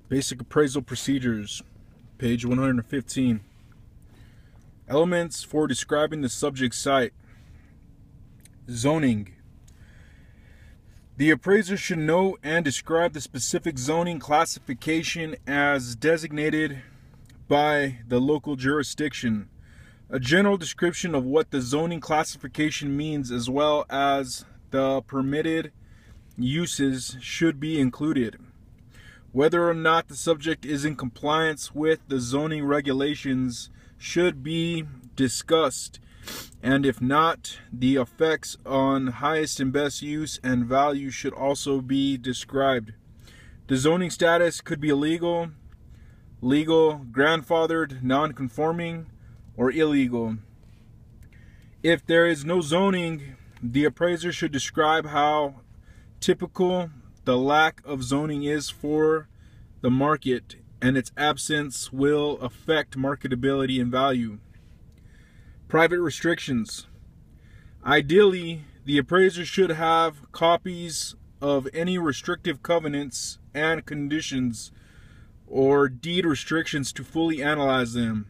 Basic appraisal procedures, page 115. Elements for describing the subject site. Zoning. The appraiser should know and describe the specific zoning classification as designated by the local jurisdiction. A general description of what the zoning classification means, as well as the permitted uses, should be included. Whether or not the subject is in compliance with the zoning regulations should be discussed, and if not, the effects on highest and best use and value should also be described. The zoning status could be legal, grandfathered, non-conforming, or illegal. If there is no zoning, the appraiser should describe how typical the lack of zoning is for the market, and its absence will affect marketability and value. Private restrictions. Ideally, the appraiser should have copies of any restrictive covenants and conditions or deed restrictions to fully analyze them.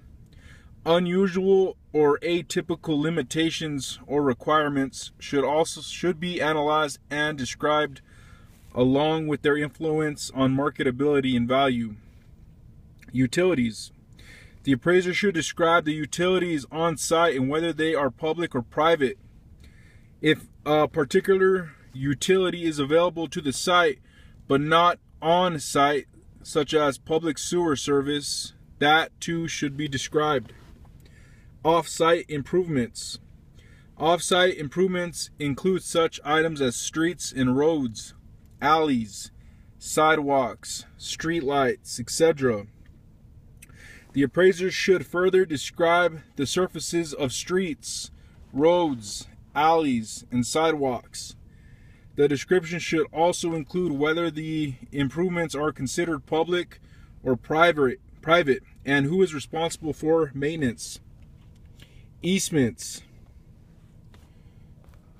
Unusual or atypical limitations or requirements should be analyzed and described, along with their influence on marketability and value. Utilities. The appraiser should describe the utilities on site and whether they are public or private. If a particular utility is available to the site but not on site, such as public sewer service, that too should be described. Off-site improvements. Off-site improvements include such items as streets and roads, alleys, sidewalks, street lights, etc. The appraiser should further describe the surfaces of streets, roads, alleys, and sidewalks. The description should also include whether the improvements are considered public or private, and who is responsible for maintenance. Easements.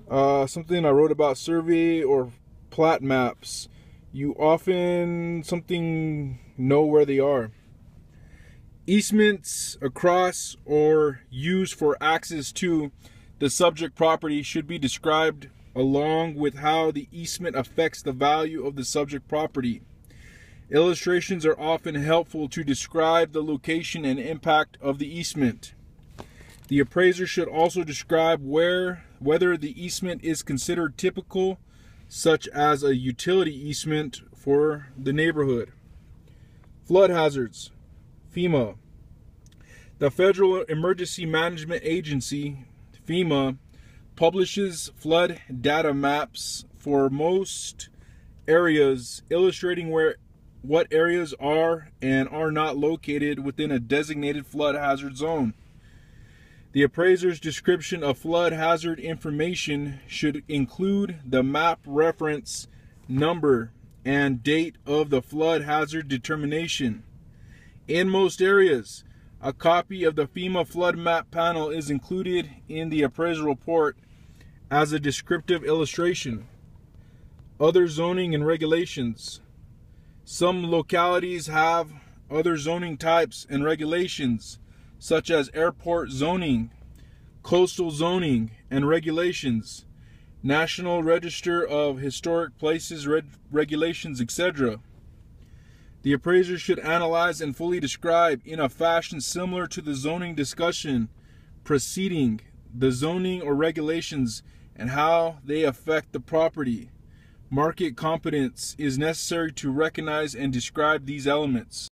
Something I wrote about survey or plat maps. You often know where they are. Easements across or used for access to the subject property should be described, along with how the easement affects the value of the subject property. Illustrations are often helpful to describe the location and impact of the easement. The appraiser should also describe whether the easement is considered typical, such as a utility easement for the neighborhood. Flood hazards. FEMA. The Federal Emergency Management Agency, FEMA, publishes flood data maps for most areas, illustrating what areas are and are not located within a designated flood hazard zone. The appraiser's description of flood hazard information should include the map reference number and date of the flood hazard determination. In most areas, a copy of the FEMA flood map panel is included in the appraisal report as a descriptive illustration. Other zoning and regulations. Some localities have other zoning types and regulations, such as airport zoning, coastal zoning and regulations, National Register of Historic Places regulations, etc. The appraiser should analyze and fully describe, in a fashion similar to the zoning discussion preceding, the zoning or regulations and how they affect the property. Market competence is necessary to recognize and describe these elements.